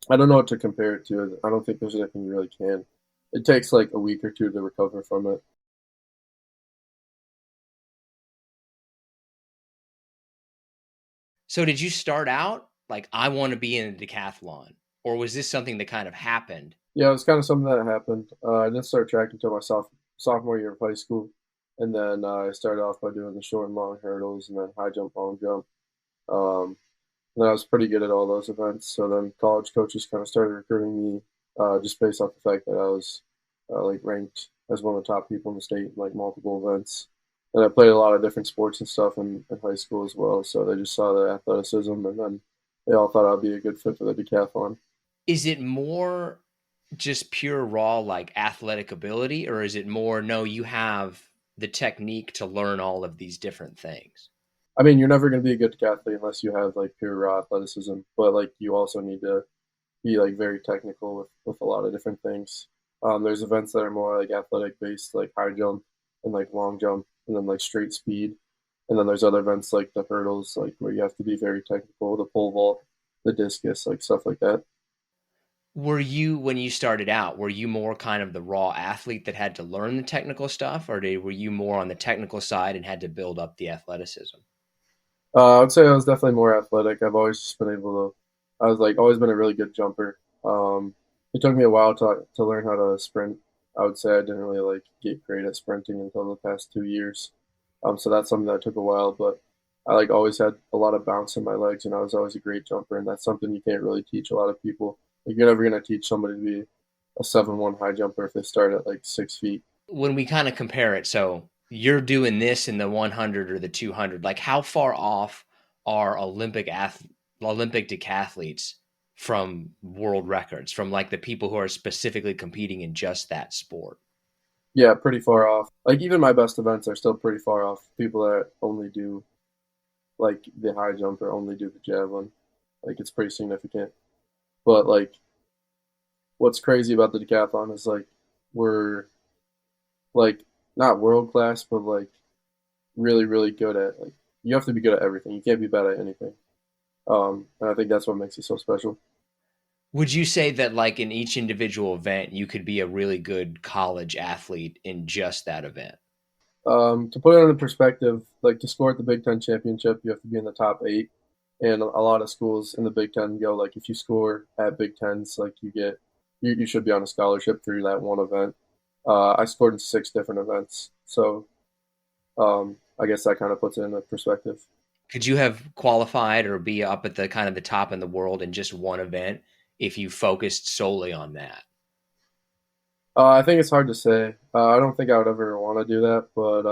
I don't know what to compare it to. I don't think there's anything you really can. It takes like a week or two to recover from it. So did you start out like I want to be in a decathlon, or was this something that kind of happened? Yeah, it was kind of something that happened. I didn't start track until my sophomore year of high school, and then I started off by doing the short and long hurdles, and then high jump, long jump. Um, and I was pretty good at all those events. So then college coaches kind of started recruiting me just based off the fact that I was like ranked as one of the top people in the state in like multiple events. And I played a lot of different sports and stuff in high school as well. So they just saw the athleticism, and then they all thought I'd be a good fit for the decathlon. Is it more just pure raw like athletic ability, or is it more no, you have the technique to learn all of these different things? I mean, you're never going to be a good decathlete unless you have like pure raw athleticism, but like you also need to be like very technical with a lot of different things. There's events that are more like athletic based, like high jump and like long jump, and then like straight speed. And then there's other events like the hurdles, like where you have to be very technical, the pole vault, the discus, like stuff like that. Were you, when you started out, were you more kind of the raw athlete that had to learn the technical stuff, or were you more on the technical side and had to build up the athleticism? I would say I was definitely more athletic. I've always just been able to. I was like always been a really good jumper. It took me a while to learn how to sprint. I would say I didn't really like get great at sprinting until the past 2 years. So that's something that took a while, but I like always had a lot of bounce in my legs, and I was always a great jumper, and that's something you can't really teach a lot of people. Like you're never gonna teach somebody to be a 7-1 high jumper if they start at like 6 feet. When we kind of compare it, so you're doing this in the 100 or the 200, like how far off are Olympic decathletes from world records, from like the people who are specifically competing in just that sport? Yeah, pretty far off. Like even my best events are still pretty far off. People that only do like the high jump or only do the javelin. Like it's pretty significant. But like what's crazy about the decathlon is like we're like not world class, but like really, really good at like you have to be good at everything. You can't be bad at anything. And I think that's what makes it so special. Would you say that like in each individual event, you could be a really good college athlete in just that event? To put it into perspective, like to score at the Big Ten championship, you have to be in the top eight. And a lot of schools in the Big Ten go like if you score at Big Tens, like you should be on a scholarship through that one event. I scored in 6 different events, so I guess that kind of puts it into perspective. Could you have qualified or be up at the kind of the top in the world in just one event if you focused solely on that? I think it's hard to say. I don't think I would ever want to do that, but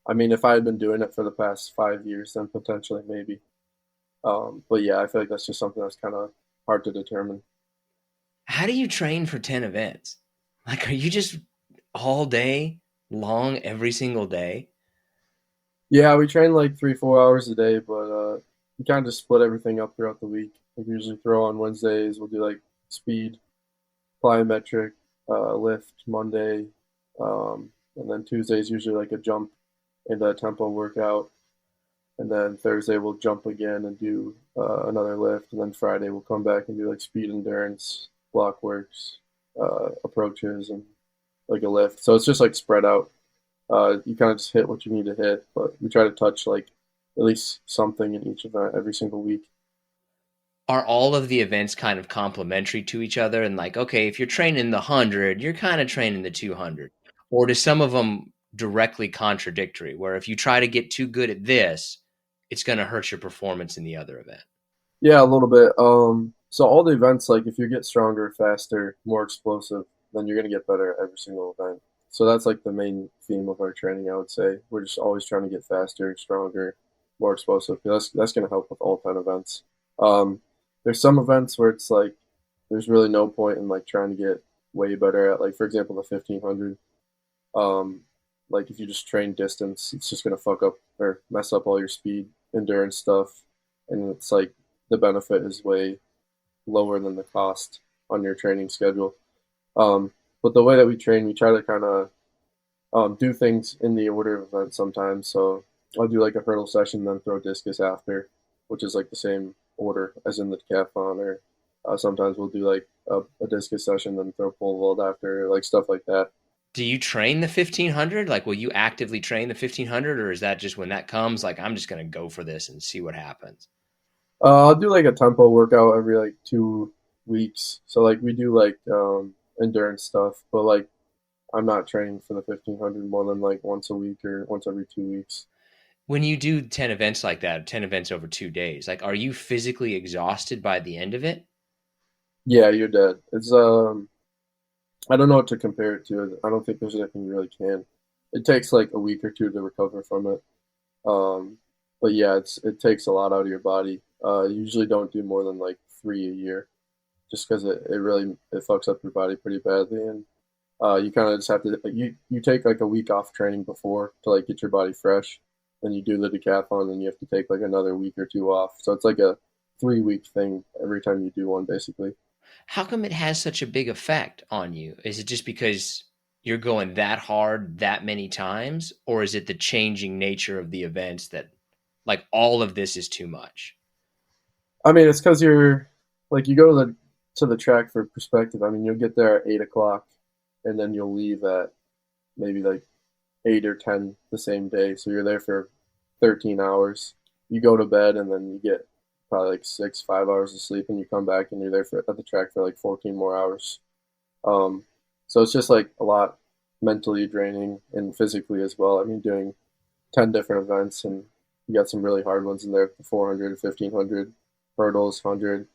I mean, if I had been doing it for the past 5 years, then potentially maybe. But yeah, I feel like that's just something that's kind of hard to determine. How do you train for 10 events? Like, are you just all day long every single day? Yeah, we train like 3, 4 hours a day, but we kind of just split everything up throughout the week. Like we usually throw on Wednesdays, we'll do like speed, plyometric, lift Monday, and then Tuesday's usually like a jump and a tempo workout. And then Thursday we'll jump again and do another lift, and then Friday we'll come back and do like speed endurance, block works, approaches, and like a lift. So it's just like spread out. You kind of just hit what you need to hit, but we try to touch like at least something in each event every single week. Are all of the events kind of complementary to each other? And like, okay, if you're training the 100, you're kind of training the 200. Or do some of them directly contradictory, where if you try to get too good at this, it's going to hurt your performance in the other event? Yeah, a little bit. So all the events, like if you get stronger, faster, more explosive, then you're gonna get better at every single event. So that's like the main theme of our training, I would say. We're just always trying to get faster, stronger, more explosive. That's gonna help with all 10 events. Um, there's some events where it's like there's really no point in like trying to get way better at like for example the 1500. Um, like if you just train distance, it's just gonna fuck up or mess up all your speed, endurance stuff, and it's like the benefit is way lower than the cost on your training schedule. Um, but the way that we train, we try to kind of do things in the order of events sometimes. So I'll do like a hurdle session, then throw discus after, which is like the same order as in the decathlon, or Sometimes we'll do like a discus session, then throw pole vault after, like stuff like that. Do you train the 1500? Like, will you actively train the 1500, or is that just when that comes, like, I'm just going to go for this and see what happens? I'll do like a tempo workout every like 2 weeks. So like we do like endurance stuff, but like I'm not training for the 1500 more than like once a week or once every 2 weeks. When you do 10 events like that, 10 events over 2 days, like, are you physically exhausted by the end of it? Yeah, you're dead. It's I don't know what to compare it to. I don't think there's anything you really can. It takes like a week or two to recover from it. Um, but yeah, it takes a lot out of your body. Usually don't do more than like 3 a year, just because it really it fucks up your body pretty badly, and you kind of just have to like, you take like a week off training before to like get your body fresh. Then you do the decathlon, and you have to take like another week or two off. So it's like a 3 week thing every time you do one, basically. How come it has such a big effect on you? Is it just because you're going that hard that many times, or is it the changing nature of the events that, like, all of this is too much? I mean, it's because you're like you go to the track for perspective. I mean, you'll get there at 8 o'clock, and then you'll leave at maybe like 8 or 10 the same day. So you're there for 13 hours. You go to bed, and then you get probably like 5 hours of sleep, and you come back and you're there at the track for like 14 more hours. Um, so it's just like a lot mentally draining and physically as well. I mean, doing 10 different events, and you got some really hard ones in there, the 400, 1500, hurdles, 100.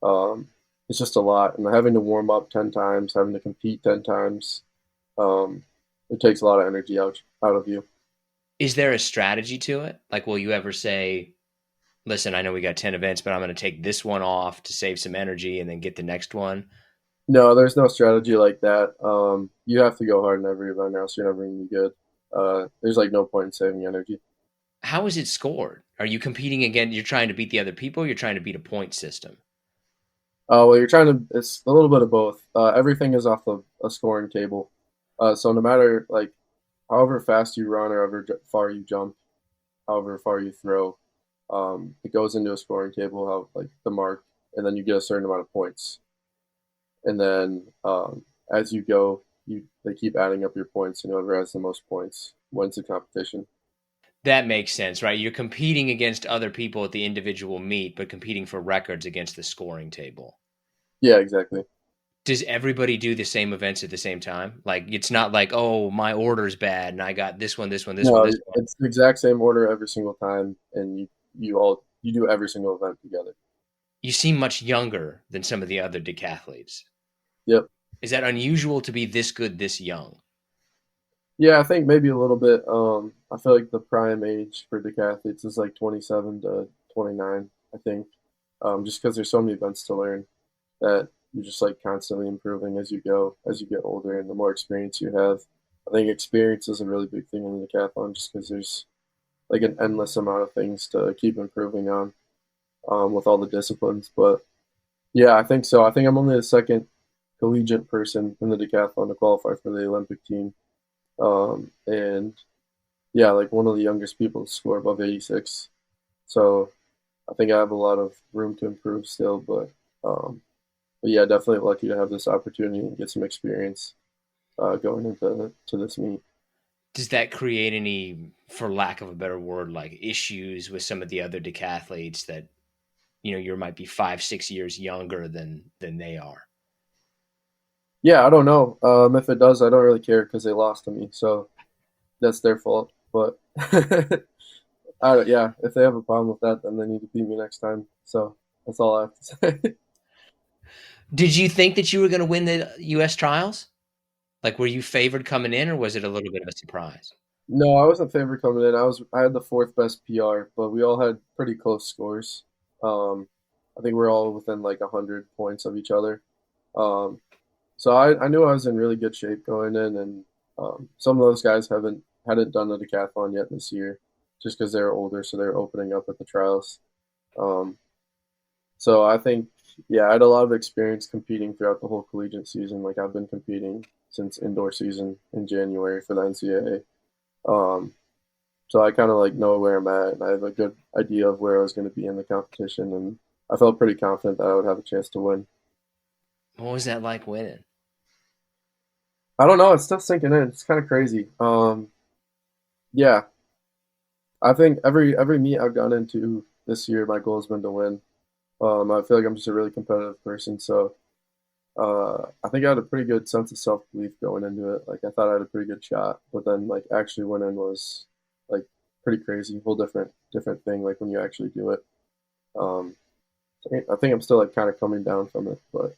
Um, it's just a lot. And having to warm up 10 times, having to compete 10 times, um, it takes a lot of energy out of you. Is there a strategy to it? Like, will you ever say, listen, I know we got 10 events, but I'm going to take this one off to save some energy and then get the next one? No, there's no strategy like that. You have to go hard in every event, or else you're never going to be good. There's like no point in saving energy. How is it scored? Are you competing again? You're trying to beat the other people? You're trying to beat a point system? Well, you're trying to. It's a little bit of both. Everything is off of a scoring table. So no matter like however fast you run or however far you jump, however far you throw, it goes into a scoring table, how like the mark, and then you get a certain amount of points. And then as you go, you they keep adding up your points, and whoever has the most points wins the competition. That makes sense, right? You're competing against other people at the individual meet, but competing for records against the scoring table. Yeah, exactly. Does everybody do the same events at the same time? Like, it's not like, oh, my order's bad and I got this one, this one, this one, No, this one. it's the exact same order every single time, and you do every single event together. You seem much younger than some of the other decathletes. Yep. Is that unusual to be this good this young? Yeah, I think maybe a little bit. I feel like the prime age for decathletes is like 27 to 29, I think. Just because there's so many events to learn that you're just like constantly improving as you go, as you get older, and the more experience you have. I think experience is a really big thing in the decathlon, just because there's like an endless amount of things to keep improving on, with all the disciplines. But yeah, I think so. I think I'm only the second collegiate person in the decathlon to qualify for the Olympic team. And yeah, like one of the youngest people to score above 86. So I think I have a lot of room to improve still, but yeah, definitely lucky to have this opportunity and get some experience going into to this meet. Does that create any, for lack of a better word, like issues with some of the other decathletes that, you might be 5, 6 years younger than they are? Yeah, I don't know. If it does, I don't really care because they lost to me, so that's their fault. But yeah, if they have a problem with that, then they need to beat me next time. So that's all I have to say. Did you think that you were going to win the U.S. trials? Like, were you favored coming in, or was it a little bit of a surprise? No, I wasn't favored coming in. I had the fourth best PR, but we all had pretty close scores. I think we're all within like 100 points of each other. Um, so I knew I was in really good shape going in, and some of those guys hadn't done a decathlon yet this year, just because they're older, so they're opening up at the trials. Um, so I think, yeah, I had a lot of experience competing throughout the whole collegiate season. Like I've been competing since indoor season in January for the NCAA. So I kind of like know where I'm at, and I have a good idea of where I was going to be in the competition, and I felt pretty confident that I would have a chance to win. What was that like winning? I don't know, it's still sinking in. It's kind of crazy. Yeah, I think every meet I've gone into this year, my goal has been to win. I feel like I'm just a really competitive person, so I think I had a pretty good sense of self-belief going into it. Like I thought I had a pretty good shot, but then like actually winning was like pretty crazy, whole different thing. Like when you actually do it, um, I think I'm still like kind of coming down from it, but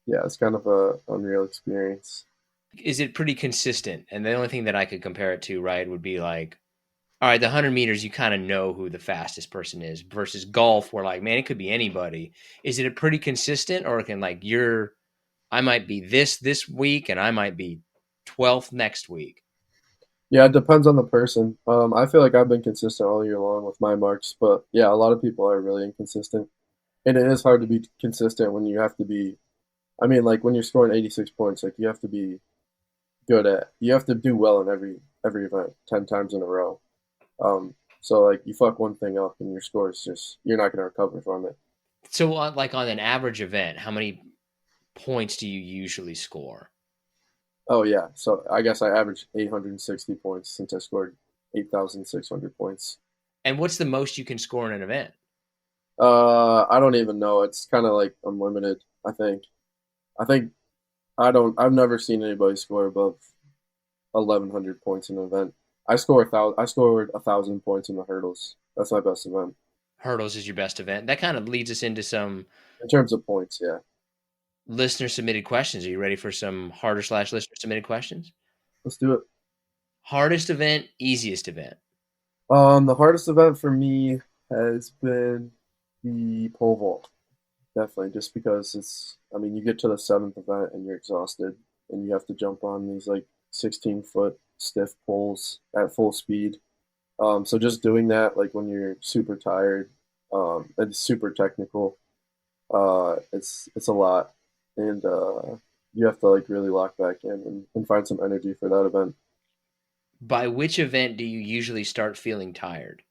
yeah, it's kind of a unreal experience. Is it pretty consistent? And the only thing that I could compare it to, right, would be like, all right, the 100 meters, you kind of know who the fastest person is versus golf, where like, man, it could be anybody. Is it a pretty consistent, or can like I might be this week and I might be 12th next week? Yeah, it depends on the person. I feel like I've been consistent all year long with my marks, but yeah, a lot of people are really inconsistent, and it is hard to be consistent when you have to be. I mean, like when you're scoring 86 points, like you have to be you have to do well in every event 10 times in a row. So like you fuck one thing up and your score is just you're not going to recover from it. So, like on an average event, how many points do you usually score? Oh yeah, so I guess I averaged 860 points since I scored 8,600 points. And what's the most you can score in an event? I don't even know. It's kind of like unlimited. I think. I think I don't. I've never seen anybody score above 1,100 points in an event. I scored 1,000 points in the hurdles. That's my best event Hurdles is your best event. That kind of leads us into some in terms of points. Yeah, listener submitted questions. Are you ready for some harder slash listener submitted questions? let's do it. Hardest event, easiest event. The hardest event for me has been the pole vault. Definitely, just because it's, I mean, you get to the seventh event and you're exhausted and you have to jump on these like 16-foot stiff poles at full speed. So just doing that, like when you're super tired, it's super technical. It's a lot, and you have to like really lock back in and find some energy for that event. By which event do you usually start feeling tired?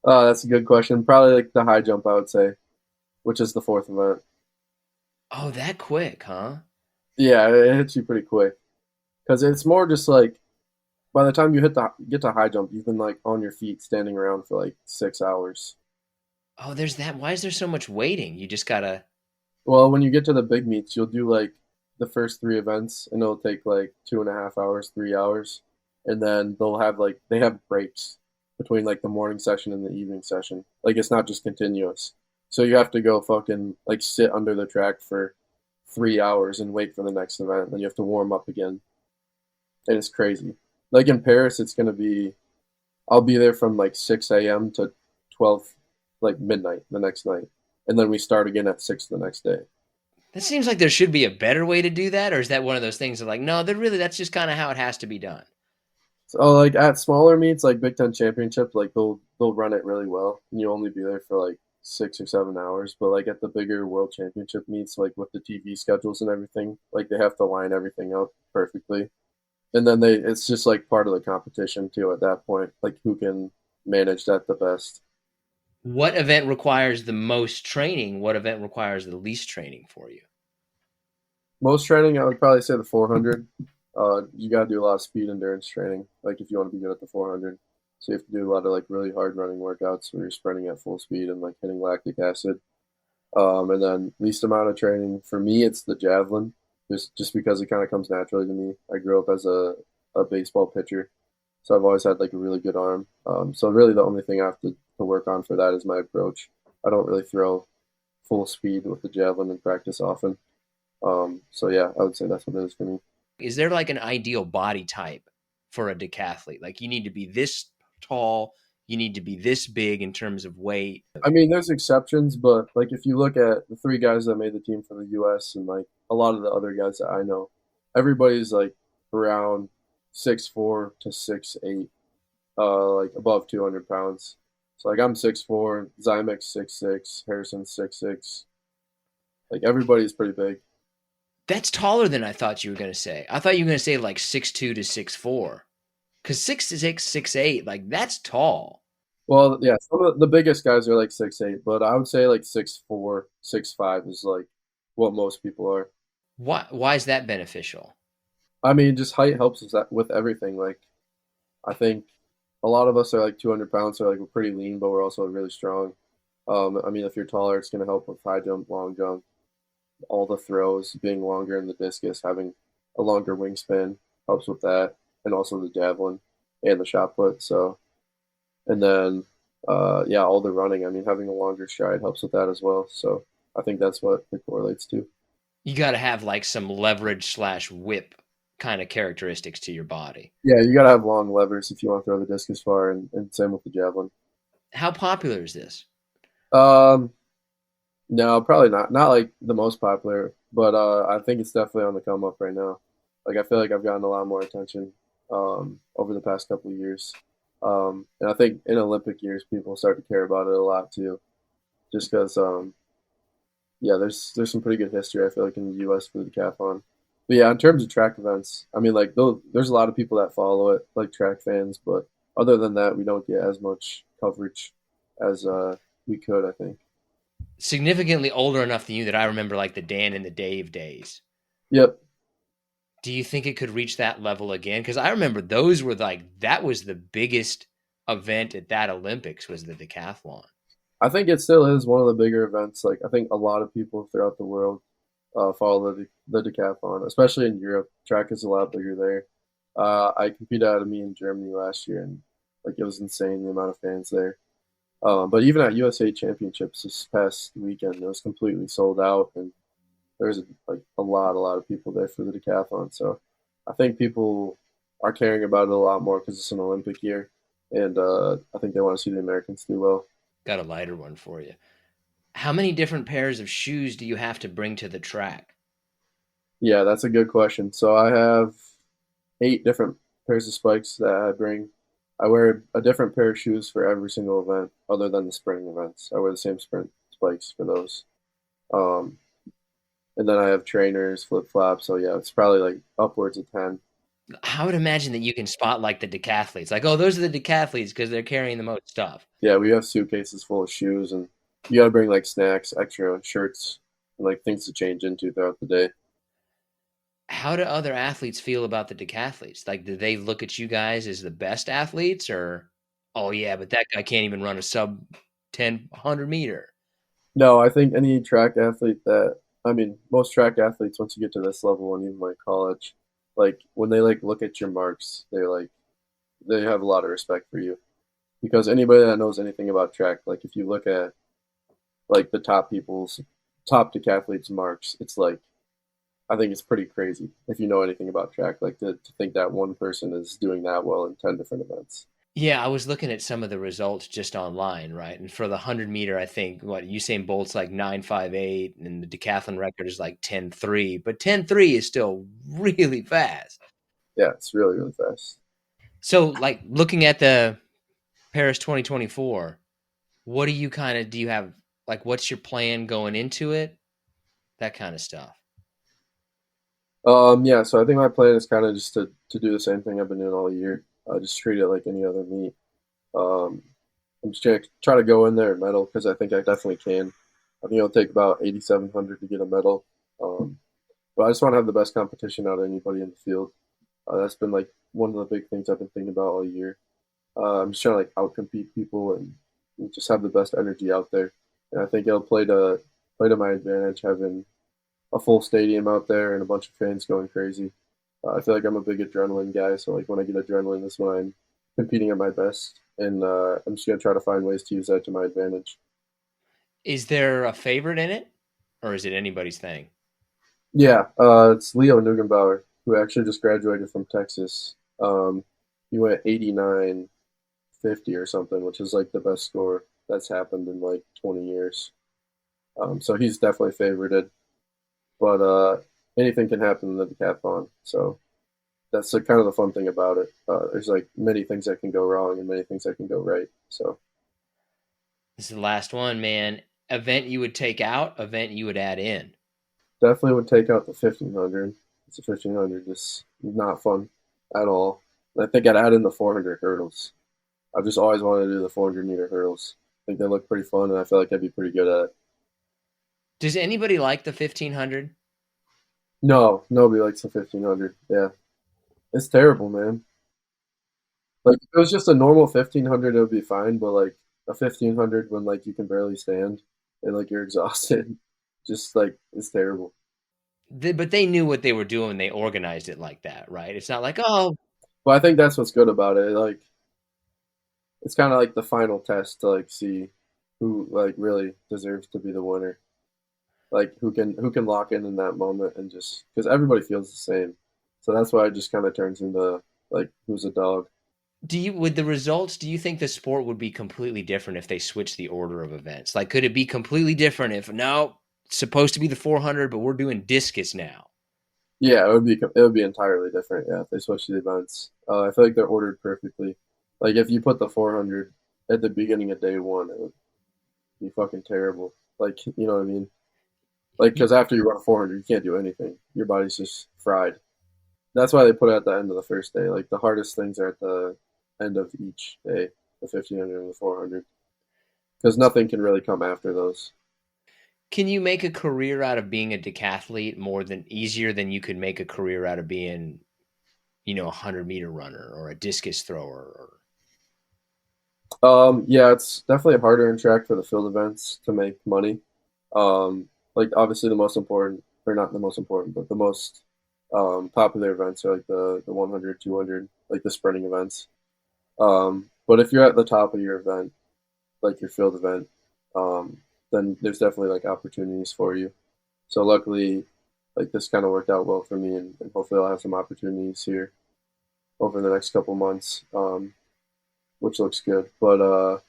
That's a good question. Probably like the high jump, I would say, which is the fourth event. Oh, that quick, huh? Yeah, it hits you pretty quick because it's more just like by the time you get to high jump, you've been like on your feet standing around for like 6 hours. Oh, there's that. Why is there so much waiting? You just gotta. Well, when you get to the big meets, you'll do like the first three events, and it'll take like 2.5 hours, 3 hours, and then they have breaks between like the morning session and the evening session. Like it's not just continuous. So you have to go fucking like sit under the track for 3 hours and wait for the next event. Then you have to warm up again, and it's crazy. Like in Paris, it's gonna be I'll be there from like 6 a.m. to 12 like midnight the next night, and then we start again at 6 the next day. That seems like there should be a better way to do that, or is that one of those things that like, no, that's just kind of how it has to be done. So like at smaller meets like Big Ten Championship, like they'll run it really well, and you only be there for like 6 or 7 hours. But like at the bigger World Championship meets, like with the TV schedules and everything, like they have to line everything up perfectly, and then they it's just like part of the competition too at that point, like who can manage that the best. What event requires the most training? What event requires the least training for you? Most training, I would probably say the 400. You got to do a lot of speed endurance training, like if you want to be good at the 400. So you have to do a lot of like really hard running workouts where you're sprinting at full speed and like hitting lactic acid. And then least amount of training for me, it's the javelin, just because it kind of comes naturally to me. I grew up as a baseball pitcher, so I've always had like a really good arm. So really the only thing I have to work on for that is my approach. I don't really throw full speed with the javelin in practice often. So yeah, I would say that's what it is for me. Is there like an ideal body type for a decathlete? Like you need to be this tall, you need to be this big in terms of weight. I mean, there's exceptions, but like if you look at the three guys that made the team for the U.S. and like a lot of the other guys that I know, everybody's like around 6'4" to 6'8", like above 200 pounds. So like I'm 6'4", Zymex 6'6", Harrison 6'6". Like everybody's pretty big. That's taller than I thought you were going to say. I thought you were going to say like 6'2" to 6'4". Because 6'6", 6'8", like that's tall. Well, yeah, some of the biggest guys are like 6'8", but I would say like 6'4", 6'5" is like what most people are. Why is that beneficial? I mean, just height helps us with everything. Like, I think a lot of us are like 200 pounds, so like we're pretty lean, but we're also really strong. I mean, if you're taller, it's going to help with high jump, long jump, all the throws, being longer in the discus, having a longer wingspan helps with that, and also the javelin and the shot put. So, and then, yeah, all the running. I mean, having a longer stride helps with that as well. So, I think that's what it correlates to. You got to have like some leverage slash whip kind of characteristics to your body. Yeah, you got to have long levers if you want to throw the discus far, and same with the javelin. How popular is this? Um, No, probably not. Not like the most popular, but I think it's definitely on the come up right now. Like I feel like I've gotten a lot more attention over the past couple of years, and I think in Olympic years people start to care about it a lot too, just because yeah, there's some pretty good history I feel like in the U.S. for the decathlon. But yeah, in terms of track events, I mean like there's a lot of people that follow it, like track fans, but other than that, we don't get as much coverage as we could, I think. Significantly older enough than you that I remember like the Dan and the Dave days. Yep. Do you think it could reach that level again? Because I remember those were like that was the biggest event at that Olympics was the decathlon. I think it still is one of the bigger events. Like I think a lot of people throughout the world follow the decathlon, especially in Europe. Track is a lot bigger there. I competed out of me in Germany last year, and like it was insane the amount of fans there. But even at USA Championships this past weekend, it was completely sold out, and there's like a lot of people there for the decathlon. So I think people are caring about it a lot more because it's an Olympic year, and I think they want to see the Americans do well. Got a lighter one for you. How many different pairs of shoes do you have to bring to the track? Yeah, that's a good question. So I have 8 different pairs of spikes that I bring. I wear a different pair of shoes for every single event, other than the sprinting events. I wear the same sprint spikes for those. Um, and then I have trainers, flip flops. So yeah, it's probably like upwards of 10. I would imagine that you can spot like the decathletes, like, oh, those are the decathletes because they're carrying the most stuff. Yeah, we have suitcases full of shoes, and you got to bring like snacks, extra shirts, and like things to change into throughout the day. How do other athletes feel about the decathletes? Like, do they look at you guys as the best athletes, or, oh yeah, but that guy can't even run a sub 100 meter? No, I think any track athlete that I mean, most track athletes once you get to this level and even like college, like when they like look at your marks, they have a lot of respect for you because anybody that knows anything about track, like if you look at like the top decathletes marks, it's like I think it's pretty crazy if you know anything about track, like to think that one person is doing that well in 10 different events. Yeah, I was looking at some of the results just online, right? And for the 100 meter, I think what Usain Bolt's like 9.58, and the decathlon record is like 10.3, but 10.3 is still really fast. Yeah, it's really really fast. So, like looking at the Paris 2024, what do you kind of do you have like what's your plan going into it? That kind of stuff. Yeah, so I think my plan is kind of just to do the same thing I've been doing all year. Just treat it like any other meet. Um, I'm just gonna try to go in there and medal because I think I definitely can. I think it'll take about 8,700 to get a medal. Um, but I just want to have the best competition out of anybody in the field. That's been like one of the big things I've been thinking about all year. I'm just trying to like outcompete people and just have the best energy out there. And I think it'll play to my advantage having a full stadium out there and a bunch of fans going crazy. I feel like I'm a big adrenaline guy, so like when I get adrenaline, that's when I'm competing at my best, and I'm just gonna try to find ways to use that to my advantage. Is there a favorite in it, or is it anybody's thing? Yeah, it's Leo Nugenbauer, who actually just graduated from Texas. He went 89.50 or something, which is like the best score that's happened in like 20 years. So he's definitely favorited, but anything can happen in the decathlon. So that's the, kind of the fun thing about it. There's like many things that can go wrong and many things that can go right. So This is the last one, man. Event you would take out, event you would add in. definitely would take out the 1500. It's a 1500 just not fun at all. I think I'd add in the 400 hurdles. I've just always wanted to do the 400-meter hurdles. I think they look pretty fun, and I feel like I'd be pretty good at it. Does anybody like the 1500? No, nobody likes the 1500. Yeah, it's terrible, man. Like if it was just a normal 1500, it would be fine, but like a 1500 when like you can barely stand and like you're exhausted, just like it's terrible. But they knew what they were doing. They organized it like that, right? It's not like, oh, But I think that's what's good about it. Like it's kind of like the final test to like see who like really deserves to be the winner. Like who can lock in that moment and just because everybody feels the same. So that's why it just kind of turns into like who's a dog. with the results, do you think the sport would be completely different if they switched the order of events? Like, could it be completely different if no, it's supposed to be the 400, but we're doing discus now? Yeah, it would be entirely different. Yeah, if they switch the events. I feel like they're ordered perfectly. Like if you put the 400 at the beginning of day one, it would be fucking terrible. Like you know what I mean? Like because after you run a 400, you can't do anything. Your body's just fried. That's why they put it at the end of the first day. Like the hardest things are at the end of each day, the 1500 and the 400, because nothing can really come after those. Can you make a career out of being a decathlete more than easier than you could make a career out of being, a 100-meter runner or a discus thrower? Yeah, it's definitely harder in track for the field events to make money. Like obviously the most important, or not the most important, but the most popular events are like the 100, 200, like the sprinting events. But if you're at the top of your event, like your field event, um, then there's definitely like opportunities for you. So luckily, like this kind of worked out well for me, and hopefully I'll have some opportunities here over the next couple months, which looks good. But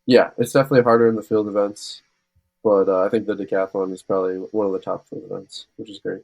yeah, it's definitely harder in the field events. But I think the decathlon is probably one of the top field events, which is great.